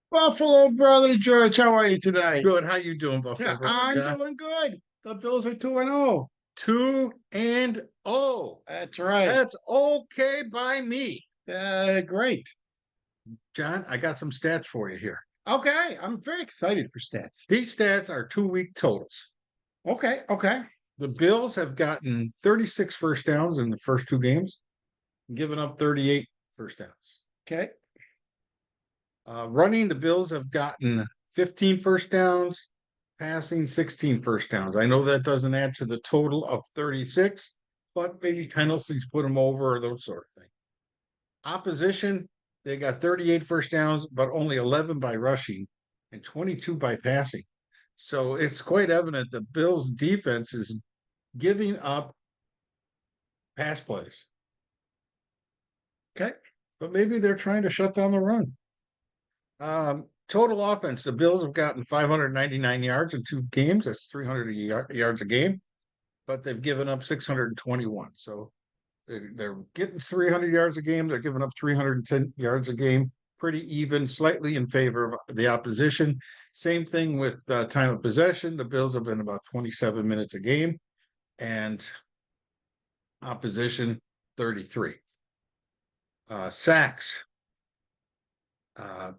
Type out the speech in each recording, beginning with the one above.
Buffalo brother George, how are you today? Good. How you doing, Yeah, Buffalo Brother I'm John? doing good. The Bills are 2-0. 2-0. That's right. That's okay by me. Great. John, I got some stats for you here. Okay, I'm very excited for stats. These stats are 2 week totals. Okay, okay, The Bills have gotten 36 first downs in the first two games, given up 38 first downs. okay. Running, the Bills have gotten 15 first downs, passing 16 first downs. I know that doesn't add to the total of 36, but maybe penalties put them over or those sort of things. Opposition, they got 38 first downs, but only 11 by rushing and 22 by passing. So it's quite evident the Bills' defense is giving up pass plays, Okay. but maybe they're trying to shut down the run. Total offense, the Bills have gotten 599 yards in two games. That's 300 yards a game, but they've given up 621. So they're getting 300 yards a game. They're giving up 310 yards a game. Pretty even, slightly in favor of the opposition. Same thing with time of possession. The Bills have been about 27 minutes a game, and opposition 33. Sacks.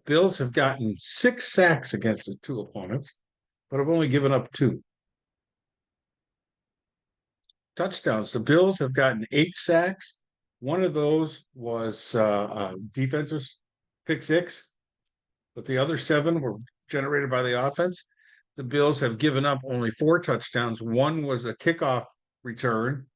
Bills have gotten 6 sacks against the two opponents, but have only given up 2. Touchdowns. The Bills have gotten 8 sacks. One of those was defensive pick six, but the other 7 were generated by the offense. The Bills have given up only 4 touchdowns. One was a kickoff return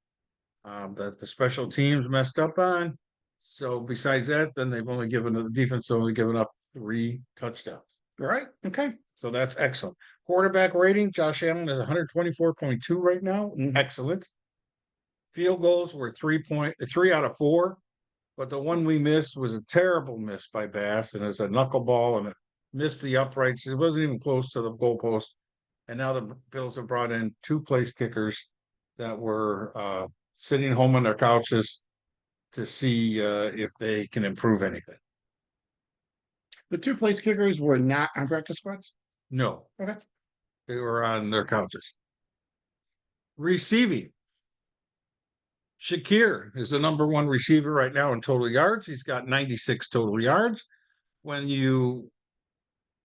that the special teams messed up on. So besides that, then they've only given the defense only given up 3 touchdowns. All right. Okay. So that's excellent. Quarterback rating, Josh Allen is 124.2 right now. Mhm. Excellent. Field goals were 3 out of 4, but the one we missed was a terrible miss by Bass, and it's a knuckleball and it missed the uprights. It wasn't even close to the goalpost. And now the Bills have brought in 2 place kickers that were sitting home on their couches to see if they can improve anything. The two place kickers were not on practice squads. No, Okay. they were on their couches. Receiving. Shakir is the number 1 receiver right now in total yards. He's got 96 total yards. When you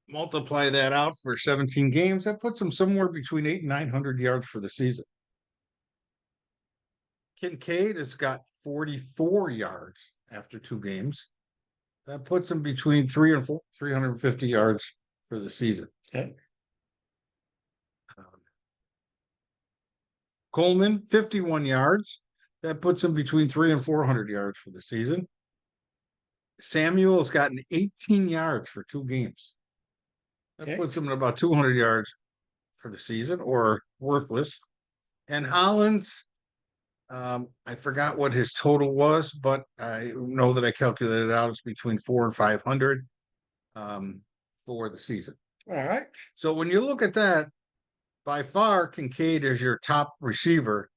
multiply that out for 17 games, that puts him somewhere between 800 and 900 yards for the season. Kincaid has got 44 yards after 2 games. That puts him between 350 yards for the season. Okay. Coleman, 51 yards. That puts him between 300 and 400 yards for the season. Samuel has gotten 18 yards for 2 games. That puts him at about 200 yards for the season, or worthless. And Hollins, I forgot what his total was, but I know that I calculated it out. It's between 400 and 500 for the season. All right. So when you look at that, by far Kincaid is your top receiver,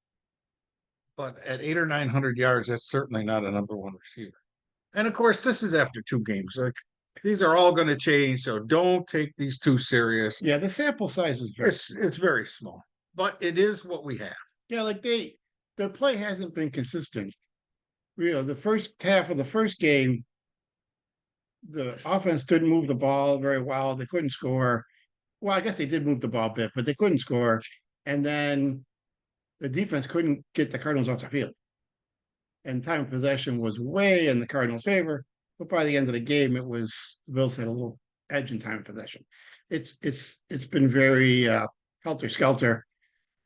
but at 800 or 900 yards, that's certainly not a number 1 receiver. And of course, this is after 2 games. Like, these are all going to change, so don't take these too serious. Yeah, the sample size is it's very small, but it is what we have. Yeah, like their play hasn't been consistent. The first half of the first game, the offense didn't move the ball very well. They couldn't score. Well, I guess they did move the ball a bit, but they couldn't score. And then the defense couldn't get the Cardinals off the field. And time of possession was way in the Cardinals' favor. But by the end of the game, it was the Bills had a little edge in time of possession. It's been very helter skelter,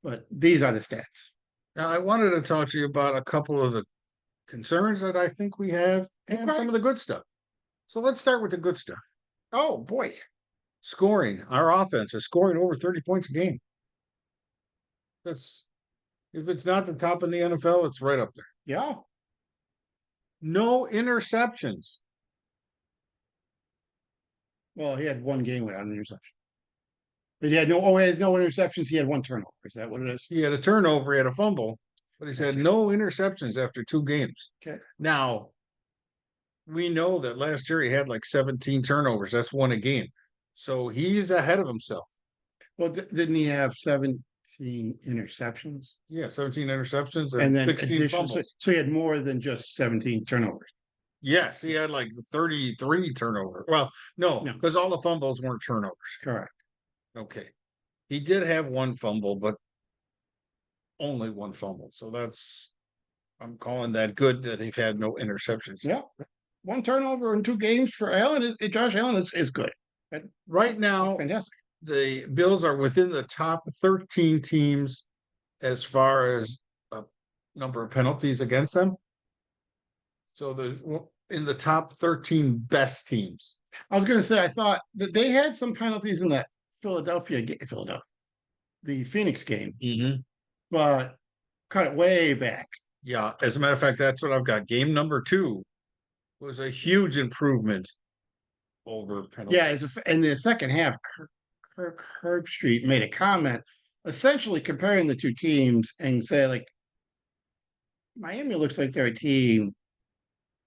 but these are the stats. Now, I wanted to talk to you about a couple of the concerns that I think we have and some of the good stuff. So let's start with the good stuff. Oh boy, scoring. Our offense is scoring over 30 points a game. That's if it's not the top in the NFL, it's right up there. Yeah. No interceptions. Well, he had one game without an interception. But he had he had no interceptions. He had one turnover. Is that what it is? He had a turnover, he had a fumble, but he said no interceptions after 2 games. Okay. Now, we know that last year he had like 17 turnovers. That's one a game. So he's ahead of himself. Well, didn't he have 17 interceptions? Yeah, 17 interceptions And and then 16 additional, fumbles. so he had more than just 17 turnovers. Yes, he had like 33 turnovers. Well, no, No, because all the fumbles weren't turnovers. correct. Okay. He did have one fumble, but only one fumble. So I'm calling that good that he's had no interceptions. Yeah. One turnover in 2 games for Allen. Josh Allen is good. Right now, Fantastic. the Bills are within the top 13 teams as far as number of penalties against them. So there's in the top 13 best teams. I was going to say, I thought that they had some penalties in that the Phoenix game, but cut it way back. Yeah, as a matter of fact, that's what I've got. Game number 2 was a huge improvement over penalties. Yeah, in the second half, Kirk Herbstreit made a comment essentially comparing the two teams and say, like, Miami looks like they're a team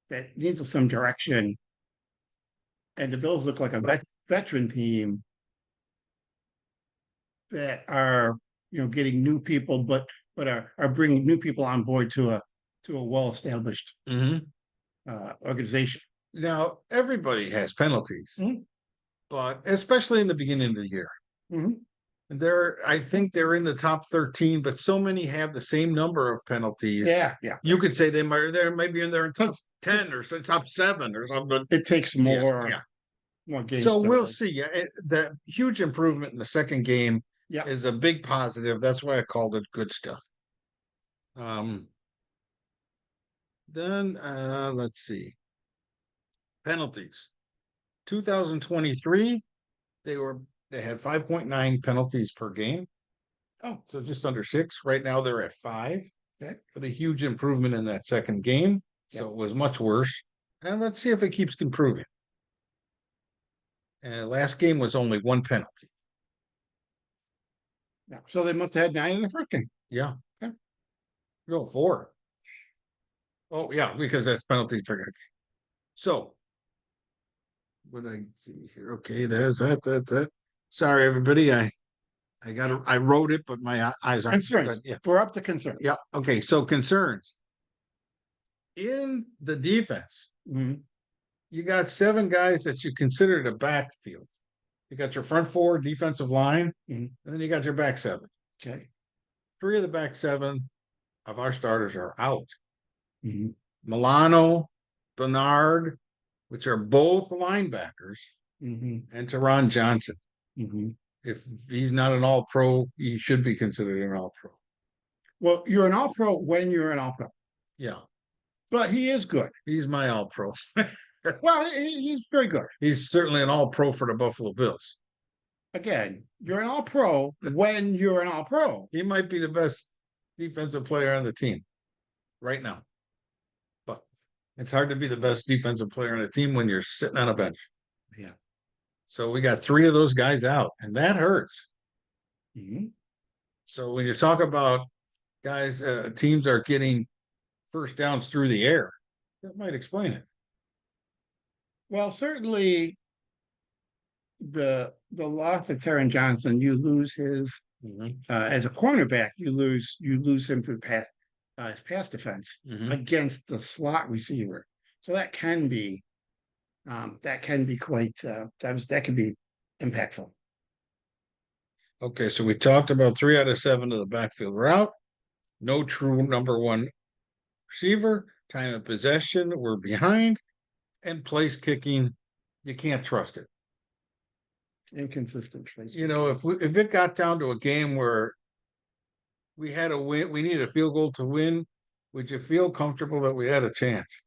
that needs some direction, and the Bills look like a veteran team that are getting new people, but are bringing new people on board to a well established organization. Now everybody has penalties, but especially in the beginning of the year. I think they're in the top 13, but so many have the same number of penalties. Yeah. You could say they're maybe in their top 10 or top 7 or something. It takes more. Yeah. More games. So we'll see. Yeah, the huge improvement in the second game Yeah. is a big positive. That's why I called it good stuff. Then let's see. Penalties. 2023, they had 5.9 penalties per game. Oh, so just under 6. Right now they're at 5. Okay. But a huge improvement in that second game. So Yep. it was much worse. And let's see if it keeps improving. And last game was only 1 penalty. Yeah. So they must have had 9 in the first game. Yeah. Okay. No, 4. Oh, yeah, because that's penalty trigger. So, what I see here? Okay, there's that. Sorry, everybody. I wrote it, but my eyes aren't. Concerns. Yeah. We're up to concerns. Yeah. Okay. So concerns in the defense. You got 7 guys that you consider the backfield. You got your front 4 defensive line, and then you got your back 7. Okay. 3 of the back 7 of our starters are out. Milano, Bernard, which are both linebackers, and Teron Johnson. If he's not an all-pro, he should be considered an all-pro. Well, you're an all-pro when you're an all-pro. Yeah. But he is good. He's my all-pro. Well, he's very good. He's certainly an all-pro for the Buffalo Bills. Again, you're an all-pro when you're an all-pro. He might be the best defensive player on the team right now. But it's hard to be the best defensive player on the team when you're sitting on a bench. Yeah. So we got 3 of those guys out, and that hurts. So when you talk about guys, teams are getting first downs through the air, that might explain it. Well, certainly the loss of Teron Johnson, you lose his as a cornerback, you lose him to the pass, his pass defense against the slot receiver. So that can be quite that can be impactful. Okay, so we talked about 3 out of 7 of the backfield were out. No true number 1 receiver. Time of possession, we're behind. And place kicking, you can't trust it. Inconsistent. If it got down to a game where we had a win, we needed a field goal to win, would you feel comfortable that we had a chance?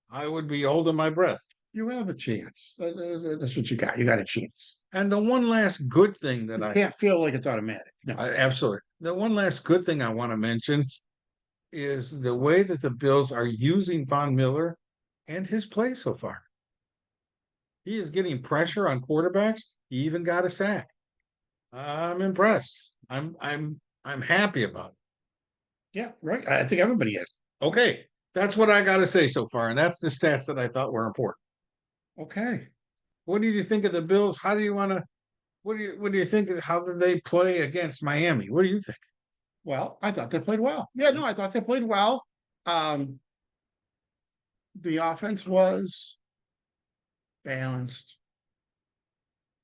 I would be holding my breath. You have a chance. That's what you got. You got a chance. And the one last good thing that I can't feel like it's automatic. No, absolutely. The one last good thing I want to mention is the way that the Bills are using Von Miller and his play so far. He is getting pressure on quarterbacks. He even got a sack. I'm impressed. I'm happy about it. Yeah, right. I think everybody is. Okay. That's what I got to say so far, and that's the stats that I thought were important. Okay. What did you think of the Bills? How do you want to? What do you think? How did they play against Miami? What do you think? Well, I thought they played well. Yeah, no, I thought they played well. Um, the offense was balanced.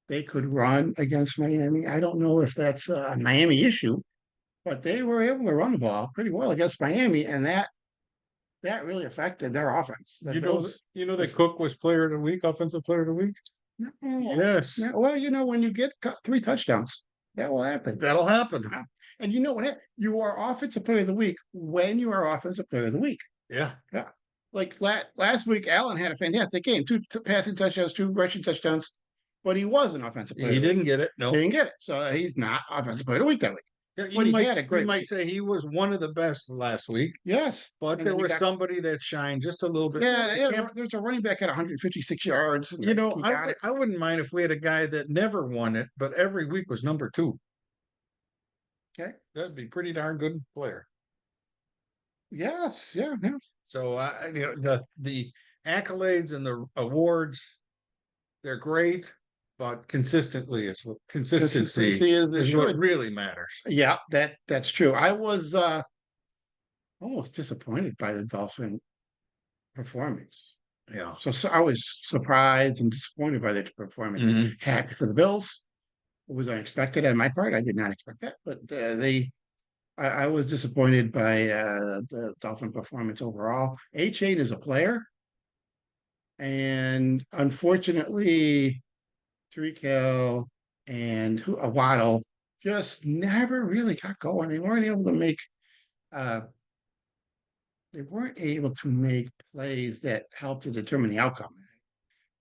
They could run against Miami. I don't know if that's a Miami issue, but they were able to run the ball pretty well against Miami, and that really affected their offense. The Bills, That Cook was player of the week, offensive player of the week. no, Yes, no, well, when you get 3 touchdowns, that will happen. that'll happen. And you know what? You are offensive player of the week when you are offensive player of the week. Yeah, Yeah. Like last week, Allen had a fantastic game, two passing touchdowns, 2 rushing touchdowns, but he was an offensive player. he of the didn't week. get it. No, He didn't get it, so he's not offensive player of the week that week. yeah, But he had a you great might week. say he was one of the best last week, Yes, but and there then you was got somebody that shined just a little bit. there's a running back at 156 yards. And You know, he got it. I wouldn't mind if we had a guy that never won it, but every week was number 2. Okay. That'd be pretty darn good player. Yes. Yeah. Yeah. So the accolades and the awards, they're great, but consistency Consistency is what good. really matters. Yeah, that's true. I was almost disappointed by the Dolphin performance. Yeah. So I was surprised and disappointed by their performance. Mhm. Happy for the Bills. It was unexpected on my part. I did not expect that, but I was disappointed by the Dolphin performance overall. H8 is a player, and unfortunately, Tariq Hill and Waddle just never really got going. Uh, they weren't able to make plays that helped to determine the outcome.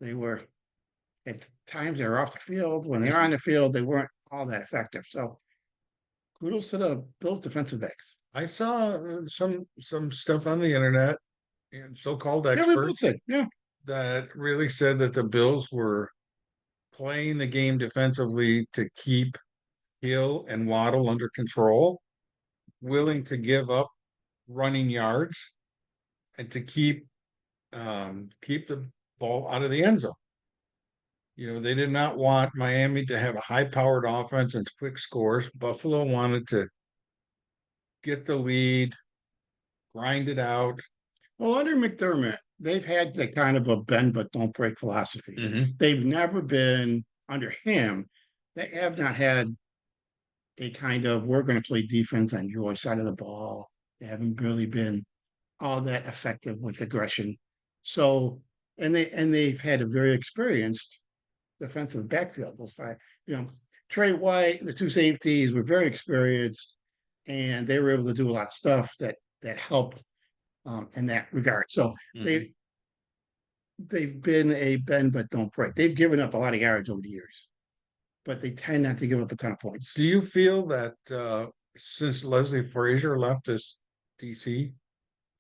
They were at times they were off the field. When they were on the field, they weren't all that effective. So kudos to the Bills defensive backs. I saw some stuff on the internet, so-called Yeah, we both experts did. Yeah. that really said that the Bills were playing the game defensively to keep Hill and Waddle under control, willing to give up running yards, and to keep the ball out of the end zone. They did not want Miami to have a high-powered offense and quick scores. Buffalo wanted to get the lead, grind it out. Well, under McDermott, they've had the kind of a bend but don't break philosophy. Mhm. They've never been under him. They have not had a kind of we're going to play defense on your side of the ball. They haven't really been all that effective with aggression. So, they've had a very experienced defensive backfield. Those 5, Trey White, the 2 safeties were very experienced, and they were able to do a lot of stuff that helped in that regard. So Mhm. they've been a bend but don't break. They've given up a lot of yards over the years, but they tend not to give up a ton of points. Do you feel that since Leslie Frazier left as DC,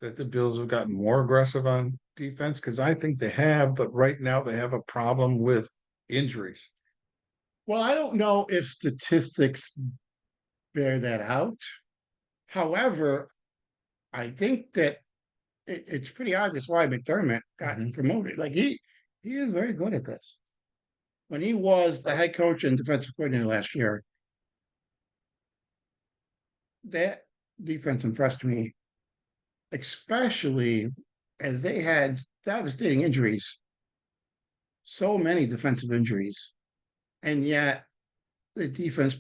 that the Bills have gotten more aggressive on defense? Because I think they have, but right now they have a problem with injuries. Well, I don't know if statistics bear that out. However, I think that it's pretty obvious why McDermott got Mhm. promoted. Like he is very good at this. When he was the head coach and defensive coordinator last year, that defense impressed me, especially as they had devastating injuries, so many defensive injuries, and yet the defense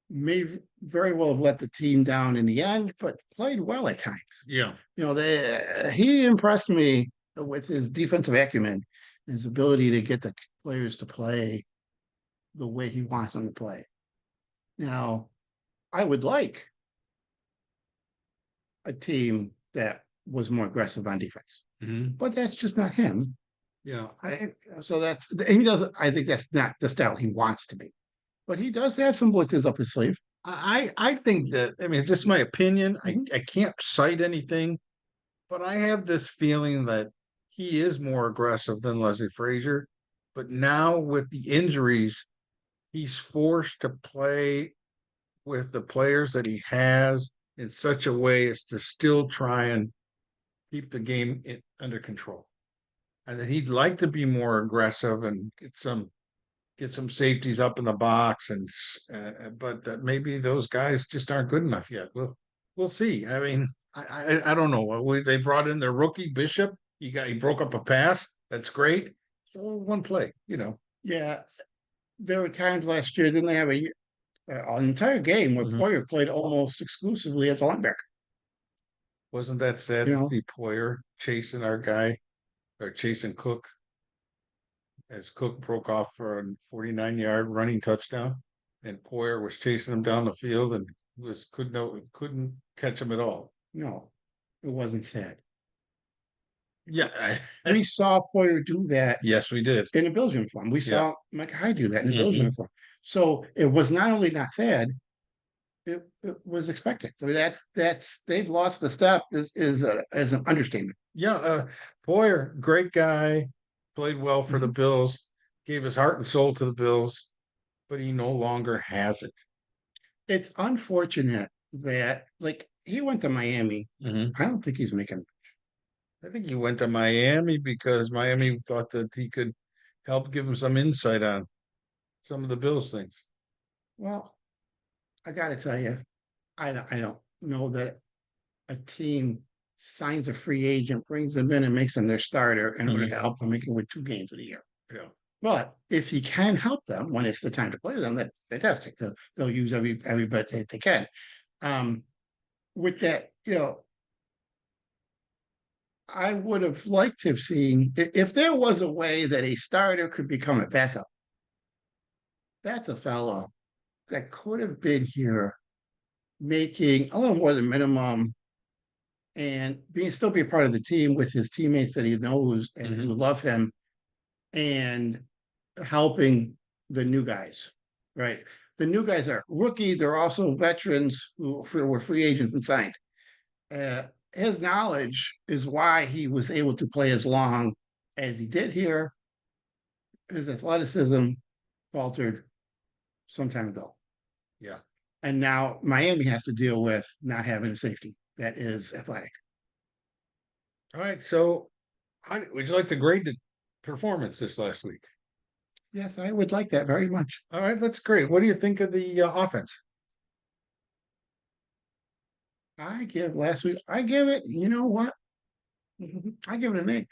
may very well have let the team down in the end, but played well at times. Yeah. He impressed me with his defensive acumen, his ability to get the players to play the way he wants them to play. Now, I would like a team that was more aggressive on defense, Mhm. but that's just not him. Yeah. So he doesn't. I think that's not the style he wants to be, but he does have some blitzes up his sleeve. I think that, I mean, just my opinion. Mhm. I can't cite anything, but I have this feeling that he is more aggressive than Leslie Frazier. But now with the injuries, he's forced to play with the players that he has in such a way as to still try and keep the game under control. And that he'd like to be more aggressive and get some safeties up in the box, and but that maybe those guys just aren't good enough yet. We'll see. I mean, I don't know. They brought in their rookie Bishop. He broke up a pass. That's great. So one play, Yeah, there were times last year, didn't they have an entire game where Mhm. Poyer played almost exclusively as a linebacker? Wasn't that sad You to know, see Poyer chasing our guy or chasing Cook as Cook broke off for a 49-yard running touchdown, and Poyer was chasing him down the field and couldn't catch him at all. no, it wasn't sad. Yeah, We saw Poyer do that yes, we did. in a Bills uniform. We Yeah. saw Mike Hyde do that in a Bills Mhm. uniform. So it was not only not sad, it was expected. I mean, that's they've lost the step is an understatement. Yeah, Poyer, great guy, played well for the Mhm. Bills, gave his heart and soul to the Bills, but he no longer has it. It's unfortunate that like he went to Miami. Mhm. I don't think he's making I think he went to Miami because Miami thought that he could help give him some insight on some of the Bills things. well. I got to tell you, I don't know that a team signs a free agent, brings them in, and makes them their starter in order Mhm. to help them make it with 2 games of the year. Yeah. But if he can help them when it's the time to play them, that's fantastic. They'll use every bit that they can. Um, with that, I would have liked to have seen if there was a way that a starter could become a backup. That's a fellow that could have been here making a little more than minimum and still be a part of the team with his teammates that he knows and who Mhm. love him and helping the new guys, right? The new guys are rookies. They're also veterans who were free agents and signed. Uh, his knowledge is why he was able to play as long as he did here. His athleticism faltered some time ago. Yeah. And now Miami has to deal with not having a safety that is athletic. All right. So, would you like to grade the performance this last week? Yes, I would like that very much. All right, that's great. What do you think of the offense? I give it, you know what? I give it an A.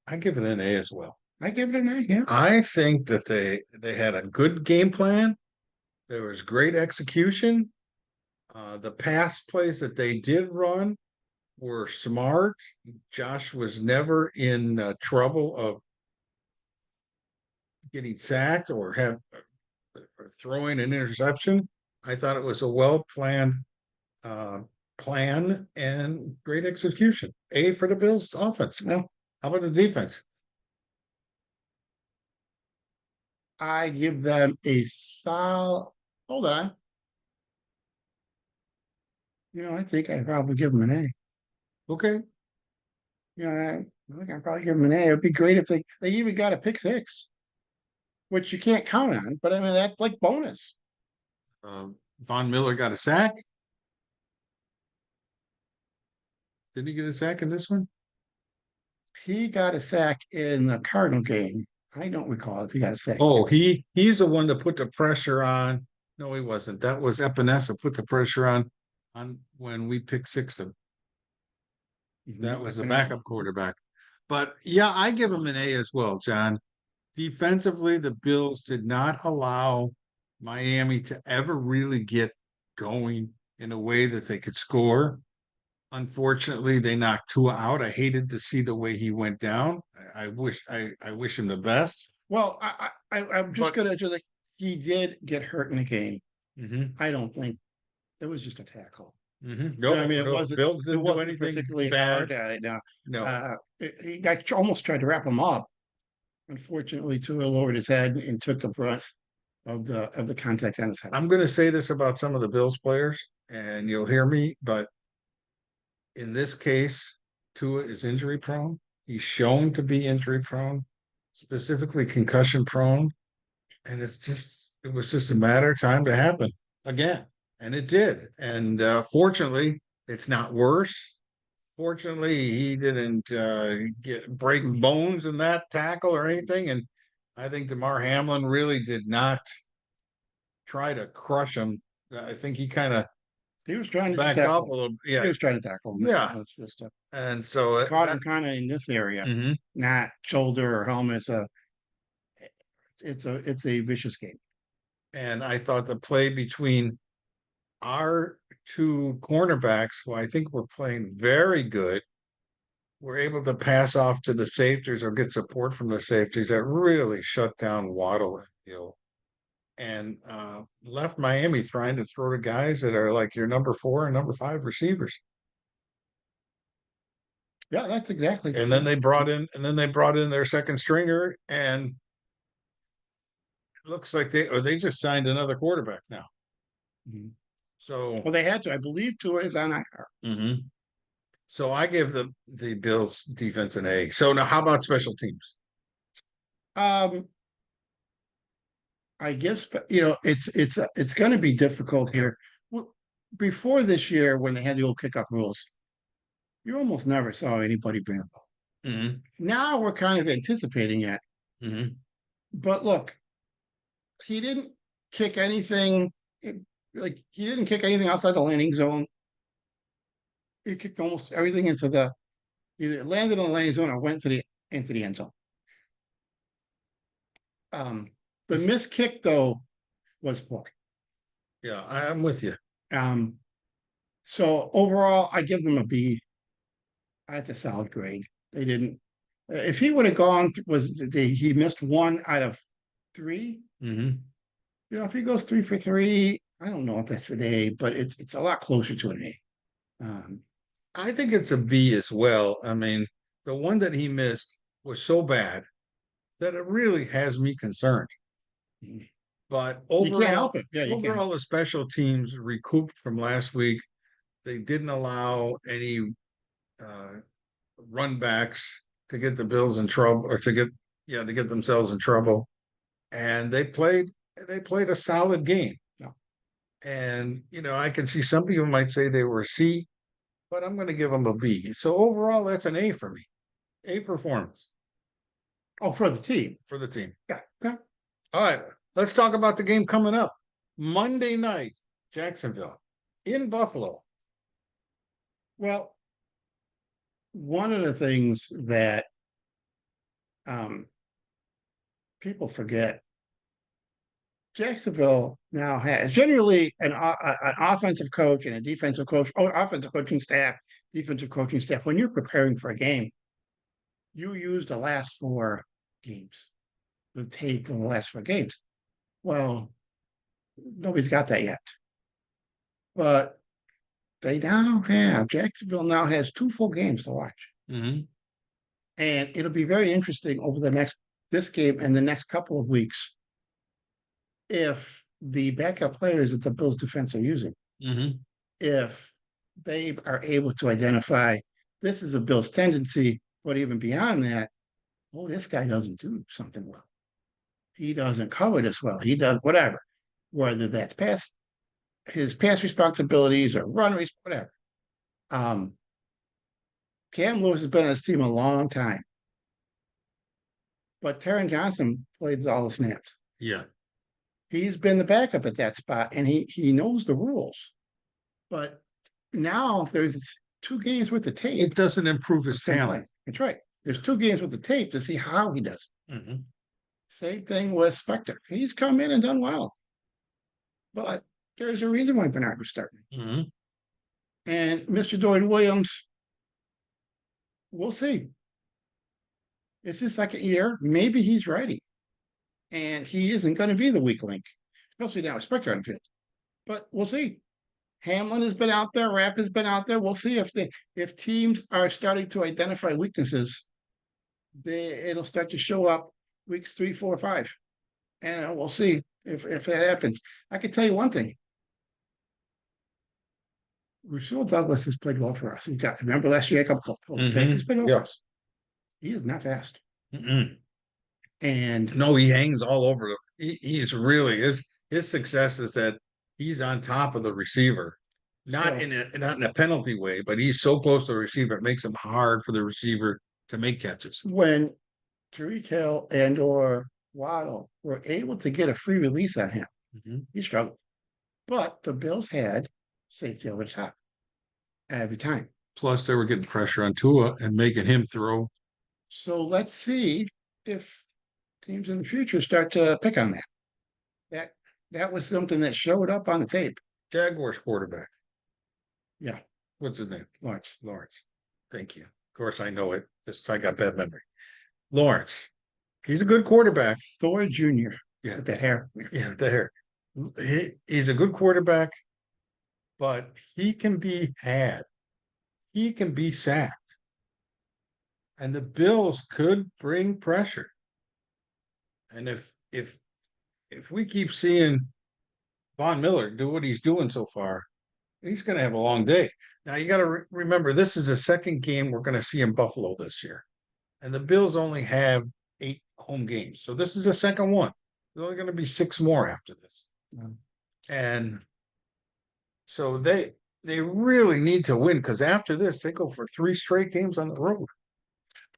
I give it an A as well. I give it an A, yeah. I think that they had a good game plan. There was great execution. The pass plays that they did run were smart. Josh was never in trouble of getting sacked or throwing an interception. I thought it was a well planned uh, plan and great execution. A for the Bills offense. Well, How about the defense? I give them a solid, hold on. I think I probably give them an A. Okay. I think I probably give them an A. It'd be great if they even got a pick six, which you can't count on, but I mean, that's like bonus. Von Miller got a sack. Did he get a sack in this one? He got a sack in the Cardinal game. I don't recall if he got a sack. Oh, he's the one that put the pressure on. No, he wasn't. That was Epinesa put the pressure on when we picked six them. That was the backup quarterback. But yeah, I give him an A as well, John. Defensively, the Bills did not allow Miami to ever really get going in a way that they could score. Unfortunately, they knocked Tua out. I hated to see the way he went down. I wish him the best. Well, I'm just But gonna just like he did get hurt in the game. mhm, I don't think it was just a tackle. I no, mean, no, Bills it didn't do wasn't anything particularly bad. hard. No, No, he got almost tried to wrap him up. Unfortunately, Tua lowered his head and took the brunt of the contact on his head. I'm going to say this about some of the Bills players, and you'll hear me, but in this case, Tua is injury prone. He's shown to be injury prone, specifically concussion prone, and it was just a matter of time to happen again, and it did. And fortunately, it's not worse. Fortunately, he didn't break bones in that tackle or anything. And I think DeMar Hamlin really did not try to crush him. I think he kind of He was trying to backed off a tackle. little. He Yeah. was trying to tackle him. Yeah. It's just And so caught him kind of in this area, mhm. not shoulder or helmet. It's a vicious game. And I thought the play between our two cornerbacks, who I think were playing very good, were able to pass off to the safeties or get support from the safeties that really shut down Waddle and Hill and left Miami trying to throw to guys that are like your number 4 and number 5 receivers. Yeah, that's exactly. And then they brought in their second stringer, and it looks like they just signed another quarterback now. Mhm. So Well, they had to. I believe Tua is on IR. mhm. So I give the Bills defense an A. So now, how about special teams? Um, I guess it's going to be difficult here. Before this year, when they had the old kickoff rules, you almost never saw anybody bring a ball. Mm-hmm. Now we're kind of anticipating it. Mm-hmm. But look, he didn't kick anything. Like he didn't kick anything outside the landing zone. He kicked almost everything into the either landed on the landing zone or went to the into the end zone. Um, the missed kick though was poor. Yeah, I'm with you. Um, so overall, I give them a B. That's a solid grade. They didn't. If he would have gone, he missed 1 out of 3? Mm-hmm. If he goes 3 for 3, I don't know if that's an A, but it's a lot closer to an A. I think it's a B as well. I mean, the one that he missed was so bad that it really has me concerned. Mm. But You can't help it. Yeah, you can't. overall, the special teams recouped from last week. They didn't allow any uh, run backs to get the Bills in trouble or to get themselves in trouble. And they played a solid game. Yeah. And I can see some people might say they were a C, but I'm going to give them a B. So overall, that's an A for me. A performance Oh, for the team. for the team. Yeah. Okay. All right, let's talk about the game coming up. Monday night, Jacksonville in Buffalo. Well, one of the things that people forget, Jacksonville now has generally an offensive coach and a defensive coach, or offensive coaching staff, defensive coaching staff. When you're preparing for a game, you use the last 4 games, the tape from the last 4 games. Well, nobody's got that yet, but Jacksonville now has 2 full games to watch. Mm-hmm. And it'll be very interesting over this game and the next couple of weeks if the backup players that the Bills defense are using, Mm-hmm. if they are able to identify this is a Bills tendency, but even beyond that, this guy doesn't do something well. He doesn't cover this well. He does whatever, whether that's his pass responsibilities or whatever. Cam Lewis has been on his team a long time, but Taron Johnson played all the snaps. Yeah. He's been the backup at that spot, and he knows the rules. But now there's 2 games with the tape. It doesn't improve his talent. That's right. There's 2 games with the tape to see how he does. Mm-hmm. Same thing with Spector. He's come in and done well, but there's a reason why Bernard was starting. Mm-hmm. And Mr. Dorian Williams, we'll see. It's his second year. Maybe he's ready. And he isn't going to be the weak link, especially now with Spector on the field. But we'll see. Hamlin has been out there. Rapp has been out there. We'll see if teams are starting to identify weaknesses. It'll start to show up weeks 3, 4, 5, and we'll see if that happens. I can tell you one thing. Rasul Douglas has played well for us. Remember last year, a couple of He's been over us. He is not fast. Mm-mm. And no, he hangs all over. He is really his success is that he's on top of the receiver. not So in a penalty way, but he's so close to the receiver, it makes him hard for the receiver to make catches. when Tyreek Hill and or Waddle were able to get a free release on him, Mhm. he struggled. But the Bills had safety over the top every time. Plus, they were getting pressure on Tua and making him throw. So let's see if teams in the future start to pick on that. That that was something that showed up on the tape. Jaguars quarterback. Yeah, What's his name? Lawrence. Lawrence. Thank you. Of course, I know it. Just I got bad memory. Lawrence. He's a good quarterback. Thor Jr. Yeah. With that hair. Yeah, the hair. He's a good quarterback, but he can be had. He can be sacked. And the Bills could bring pressure. And if we keep seeing Von Miller do what he's doing so far, he's going to have a long day. Now you got to remember, this is the second game we're going to see in Buffalo this year, and the Bills only have 8 home games, so this is the second one. There's only going to be 6 more after this, and so they really need to win because after this they go for 3 straight games on the road.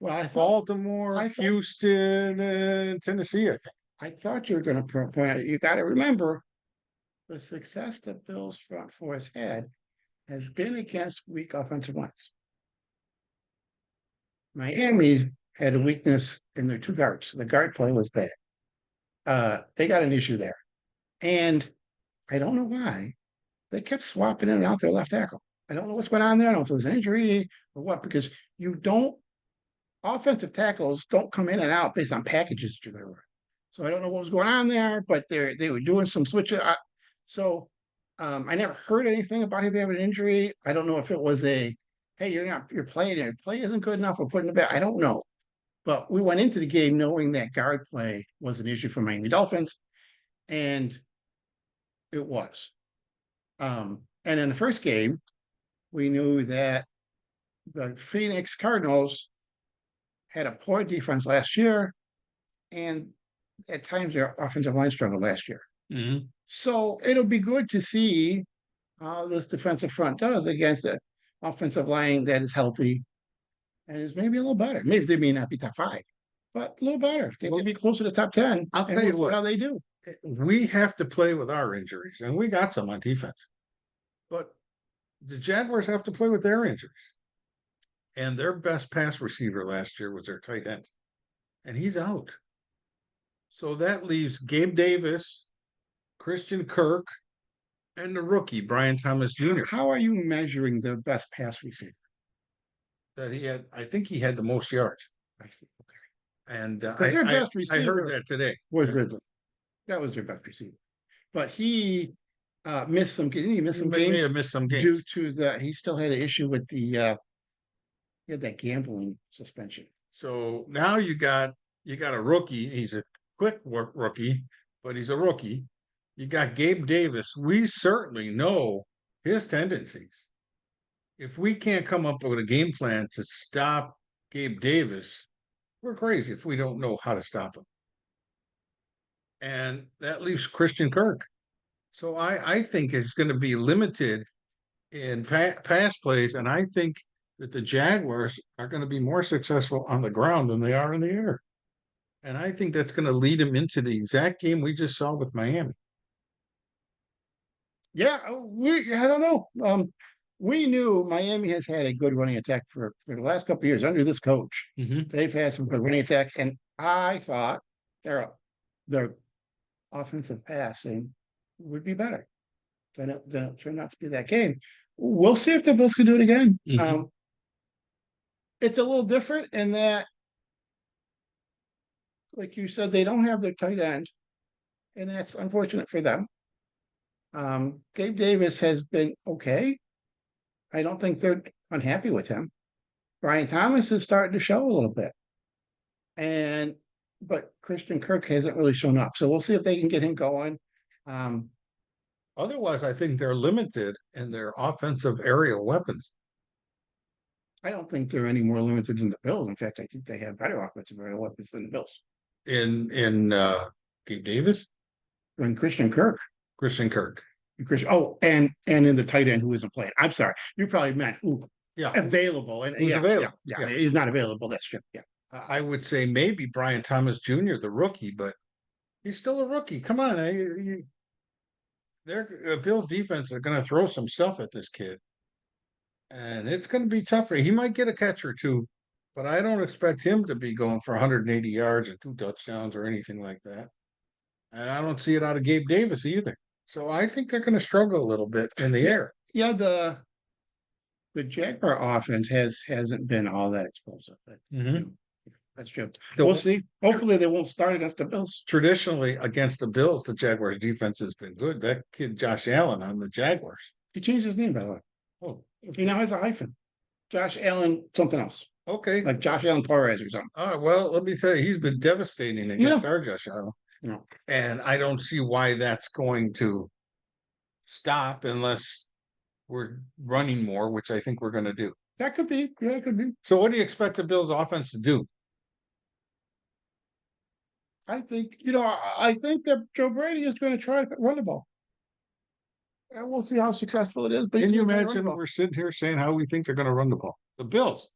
Well, Baltimore, Houston, and Tennessee. I thought you were going to point out. You got to remember the success that Bill's front four has had has been against weak offensive lines. Miami had a weakness in their 2 guards. The guard play was bad. They got an issue there. And I don't know why they kept swapping in and out their left tackle. I don't know what's going on there. I don't know if it was an injury or what, because offensive tackles don't come in and out based on packages that you're going to run. So I don't know what was going on there, but they were doing some switching. I never heard anything about him having an injury. I don't know if it was hey, you're playing, your play isn't good enough, we're putting it back. I don't know. But we went into the game knowing that guard play was an issue for Miami Dolphins, and it was. And in the first game, we knew that the Phoenix Cardinals had a poor defense last year, and at times their offensive line struggled last year. Mm-hmm. So it'll be good to see how this defensive front does against an offensive line that is healthy and is maybe a little better. Maybe they may not be top 5, but a little better. They may be closer to top 10. I'll tell you what, how they do. We have to play with our injuries, and we got some on defense. But the Jaguars have to play with their injuries. And their best pass receiver last year was their tight end, and he's out. So that leaves Gabe Davis, Christian Kirk, and the rookie, Brian Thomas Jr. How are you measuring the best pass receiver? That he had, I think he had the most yards. I see. Okay. And their best receiver I heard that today. Was Ridley. That was their best receiver. But he missed some games. He missed some games. May have missed some games. Due to he still had an issue with he had that gambling suspension. So now you got a rookie. He's a quick rookie, but he's a rookie. You got Gabe Davis. We certainly know his tendencies. If we can't come up with a game plan to stop Gabe Davis, we're crazy if we don't know how to stop him. And that leaves Christian Kirk. So I think it's going to be limited in pass plays, and I think that the Jaguars are going to be more successful on the ground than they are in the air. And I think that's going to lead them into the exact game we just saw with Miami. Yeah, I don't know. We knew Miami has had a good running attack for the last couple of years under this coach. Mm-hmm. They've had some good running attack, and I thought their offensive passing would be better. Then it turned out to be that game. We'll see if the Bills can do it again. Mm-hmm. It's a little different in that, like you said, they don't have their tight end, and that's unfortunate for them. Gabe Davis has been okay. I don't think they're unhappy with him. Brian Thomas is starting to show a little bit. But Christian Kirk hasn't really shown up. So we'll see if they can get him going. Otherwise, I think they're limited in their offensive aerial weapons. I don't think they're any more limited than the Bills. In fact, I think they have better offensive aerial weapons than the Bills. In Gabe Davis? And Christian Kirk. Christian Kirk. Christian. Oh, and in the tight end who isn't playing. I'm sorry. You probably meant who Yeah, available. And who's yeah, available? yeah, he's not available. That's true. Yeah. I would say maybe Brian Thomas Jr., the rookie, but he's still a rookie. Come on, their Bills defense are going to throw some stuff at this kid, and it's going to be tougher. He might get a catch or two, but I don't expect him to be going for 180 yards and 2 touchdowns or anything like that. And I don't see it out of Gabe Davis either. So I think they're going to struggle a little bit in the air. Yeah, the Jaguar offense hasn't been all that explosive. But, that's true. We'll see. Hopefully they won't start against the Bills. Traditionally, against the Bills, the Jaguars defense has been good. That kid Josh Allen on the Jaguars. He changed his name, by the way. Oh, he now has a hyphen. Josh Allen, something else. Okay. Like Josh Allen Torres or something. All right. Well, let me tell you, he's been devastating against our Josh Allen. Yeah. And I don't see why that's going to stop unless we're running more, which I think we're going to do. That could be. Yeah, it could be. So what do you expect the Bills offense to do? I think, I think that Joe Brady is going to try to run the ball. And we'll see how successful it is. But can you imagine we're sitting here saying how we think they're going to run the ball? The Bills,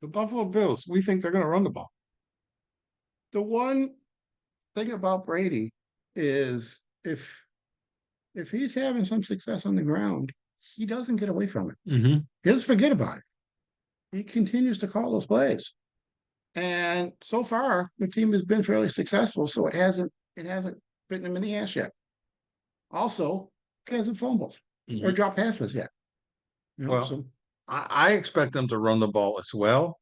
the Buffalo Bills, we think they're going to run the ball. The one thing about Brady is if he's having some success on the ground, he doesn't get away from it. Mm-hmm. He doesn't forget about it. He continues to call those plays. And so far, the team has been fairly successful, so it hasn't bitten him in the ass yet. Also, he hasn't fumbled or dropped passes yet. I expect them to run the ball as well.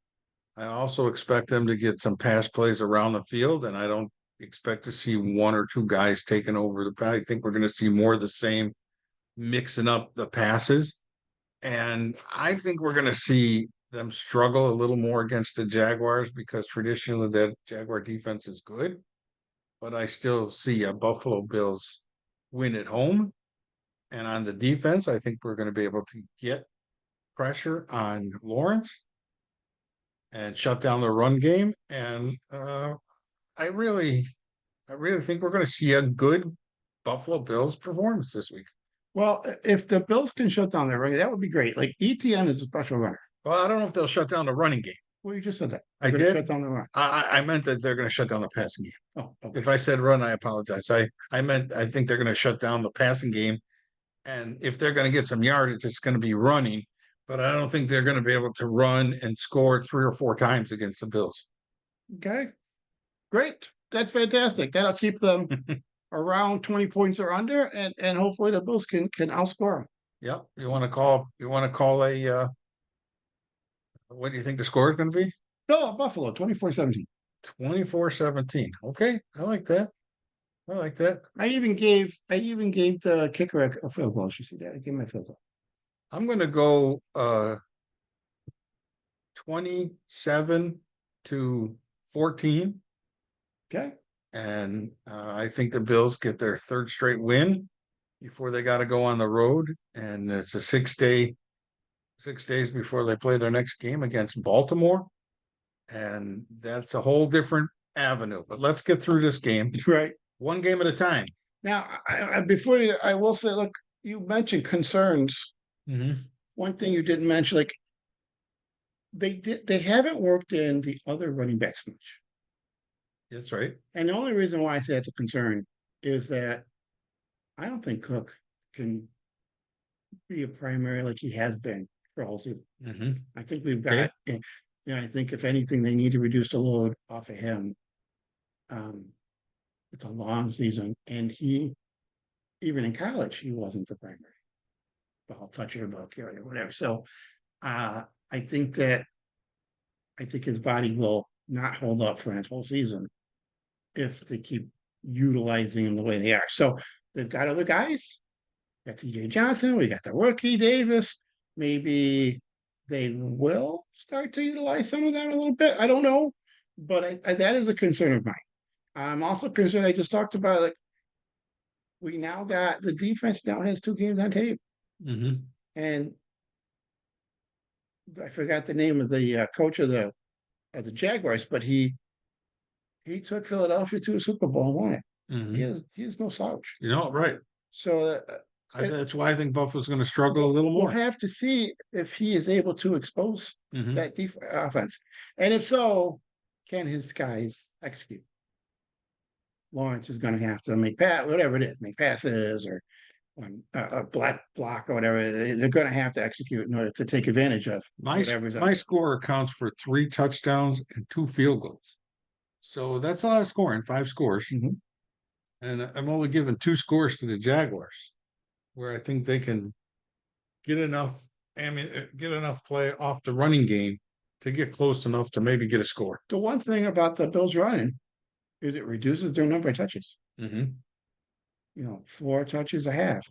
I also expect them to get some pass plays around the field, and I don't expect to see one or two guys taking over the pass. I think we're going to see more of the same, mixing up the passes. And I think we're going to see them struggle a little more against the Jaguars because traditionally that Jaguar defense is good. But I still see a Buffalo Bills win at home. And on the defense, I think we're going to be able to get pressure on Lawrence and shut down the run game. And I really think we're going to see a good Buffalo Bills performance this week. Well, if the Bills can shut down their running, that would be great. Like ETN is a special runner. Well, I don't know if they'll shut down the running game. Well, you just said that. I did. Shut down the run. I meant that they're going to shut down the passing game. Oh, okay. If I said run, I apologize. I meant I think they're going to shut down the passing game, and if they're going to get some yardage, it's going to be running. But I don't think they're going to be able to run and score 3 or 4 times against the Bills. Okay, great. That's fantastic. That'll keep them around 20 points or under, and hopefully the Bills can outscore them. Yeah, you want to call a what do you think the score is going to be? No, Buffalo 24-17. 24-17. Okay, I like that. I even gave the kicker a field goal. You see that? I gave him a field goal. I'm going to go 27-14. Okay. And I think the Bills get their 3rd straight win before they got to go on the road. And it's a 6 days before they play their next game against Baltimore. And that's a whole different avenue. But let's get through this game. Right. One game at a time. Now, I will say, look, you mentioned concerns. Mm-hmm. One thing you didn't mention, like they haven't worked in the other running backs much. That's right. And the only reason why I say it's a concern is that I don't think Cook can be a primary like he has been for all season. Mm-hmm. I think we've got, I think if anything, they need to reduce the load off of him. It's a long season, and even in college, he wasn't the primary ball toucher, ball carrier, whatever. So I think his body will not hold up for his whole season if they keep utilizing him the way they are. So they've got other guys. Got TJ Johnson. We got the rookie Davis. Maybe they will start to utilize some of that a little bit. I don't know, but that is a concern of mine. I'm also concerned. I just talked about, like, we now got the defense now has 2 games on tape, and I forgot the name of the coach of the Jaguars, but he took Philadelphia to a Super Bowl and won it. He is no slouch. Right. So That's why I think Buffalo's going to struggle a little We'll more. have to see if he is able to expose Mhm. that offense. And if so, can his guys execute? Lawrence is going to have to make whatever it is, make passes or a black block or whatever. They're going to have to execute in order to take advantage of whatever's My score accounts for 3 touchdowns and 2 field goals. So that's a lot of scoring, 5 scores. Mhm. And I'm only giving 2 scores to the Jaguars, where I think they can get enough, get enough play off the running game to get close enough to maybe get a score. The one thing about the Bills running is it reduces their number of touches. Mm-hmm. 4 touches a half.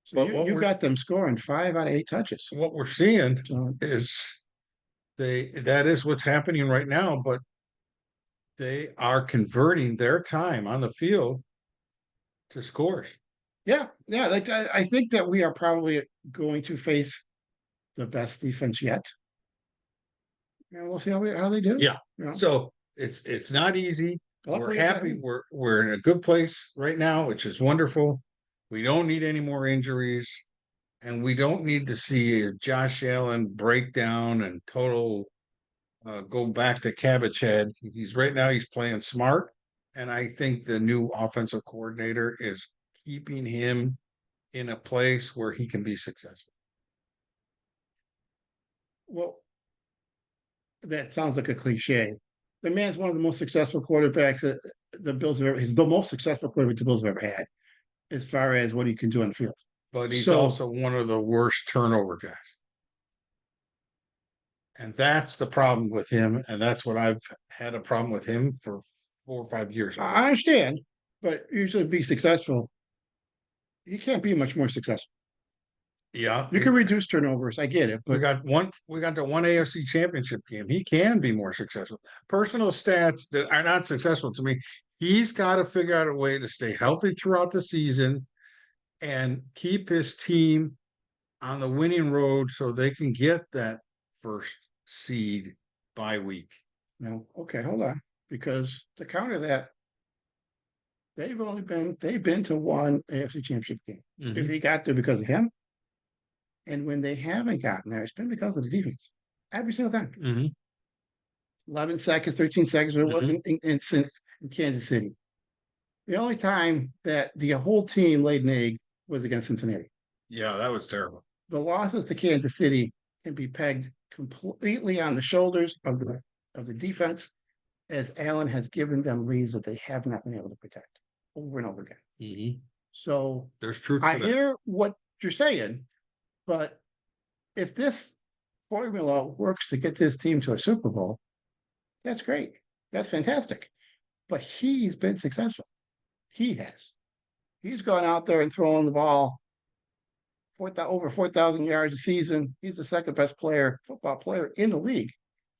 So But you got them scoring 5 out of 8 touches. What we're seeing So, is that is what's happening right now, but they are converting their time on the field to scores. yeah. Like I think that we are probably going to face the best defense yet. And we'll see how they do. Yeah. You know? So it's not easy. Luckily, We're happy. We're in a good place right now, which is wonderful. We don't need any more injuries, and we don't need to see a Josh Allen breakdown and total go back to cabbage head. He's right now he's playing smart, and I think the new offensive coordinator is keeping him in a place where he can be successful. Well, that sounds like a cliche. The man's one of the most successful quarterbacks that the Bills have ever. He's the most successful quarterback the Bills have ever had, as far as what he can do on the field. But he's also one of the worst turnover guys. And that's the problem with him. And that's what I've had a problem with him for 4 or 5 years. I understand, but usually be successful. He can't be much more successful. Yeah. You can reduce turnovers. I get it. But we got the one AFC championship game. He can be more successful. Personal stats that are not successful to me. He's got to figure out a way to stay healthy throughout the season and keep his team on the winning road so they can get that first seed bye week. No, okay, hold on. Because to counter that, they've been to one AFC championship game. Mhm. If he got there because of him, and when they haven't gotten there, it's been because of the defense. Every single time. Mm-hmm. 11 seconds, 13 seconds, or it wasn't since in Kansas City. The only time that the whole team laid an egg was against Cincinnati. Yeah, that was terrible. The losses to Kansas City can be pegged completely on the shoulders of the defense, as Allen has given them leads that they have not been able to protect over and over again. Mm-hmm. So there's truth. I hear what you're saying, but if this formula works to get this team to a Super Bowl, that's great. That's fantastic. But he's been successful. He has. He's gone out there and thrown the ball over 4,000 yards a season. He's the second best football player in the league.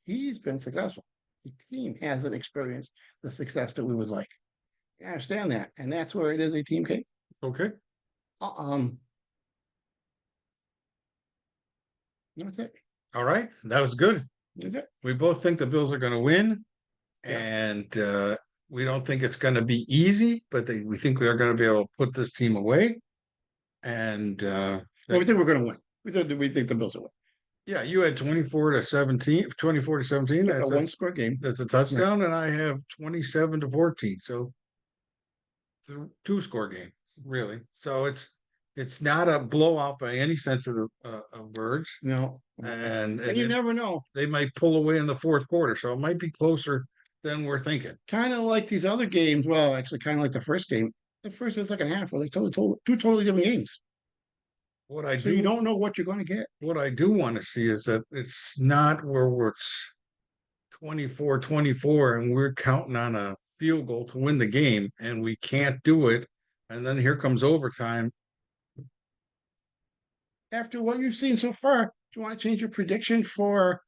He's been successful. The team hasn't experienced the success that we would like. I understand that. And that's where it is a team game. Okay. That's it. All right. That was good. That's it. We both think the Bills are going to win. Yeah. And we don't think it's going to be easy, but we think we are going to be able to put this team away. And we think we're going to win. We think the Bills will win. Yeah, you had 24 to 17. That's a one-score game. That's a touchdown, right. And I have 27 to 14. So 2-score game, really. So it's not a blowout by any sense of the words. No, and you never know. They might pull away in the fourth quarter, so it might be closer than we're thinking. Kind of like these other games. Well, actually, kind of like the first game. The first and second half were like two totally different games. So you don't know what you're going to get. What I do want to see is that it's not where it's 24-24 and we're counting on a field goal to win the game and we can't do it. And then here comes overtime. After what you've seen so far, do you want to change your prediction for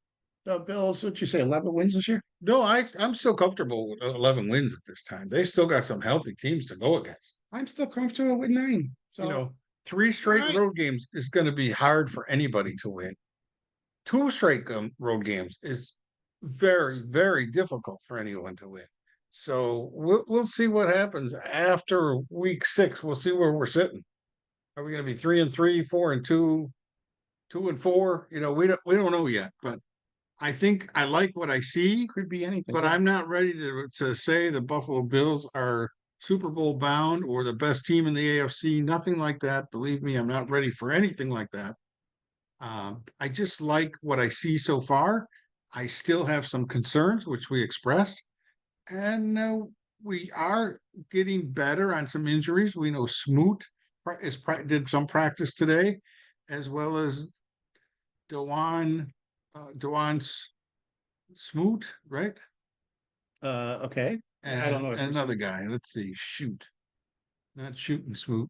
the Bills? What you say, 11 wins this year? No, I'm still comfortable with 11 wins at this time. They still got some healthy teams to go against. I'm still comfortable with 9. So 3 straight road games is going to be hard for anybody to win. 2 straight road games is very, very difficult for anyone to win. So we'll see what happens after week 6. We'll see where we're sitting. Are we going to be 3-3, 4-2, 2-4? You know, we don't know yet, but I think I like what I see, Could be anything. but I'm not ready to say the Buffalo Bills are Super Bowl bound or the best team in the AFC. Nothing like that. Believe me, I'm not ready for anything like that. I just like what I see so far. I still have some concerns, which we expressed, and we are getting better on some injuries. We know Smoot did some practice today, as well as Dewan Smoot, right? Okay. I don't know. And another guy. Let's see. Shoot, not shooting Smoot.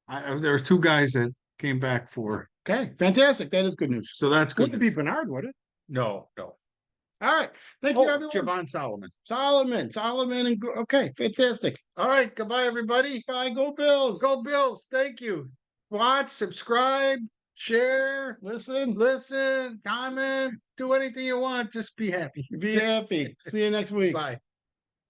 There were two guys that came back for. Okay, fantastic. That is good news. So that's good. Wouldn't be Bernard, would it? No. All right. Thank you, everyone. Javon Solomon. Solomon, and okay, fantastic. All right. Goodbye, everybody. Bye, go Bills. Go Bills. Thank you. Watch, subscribe, share, Listen, comment, do anything you want. Just be happy. be happy. See you next week. Bye.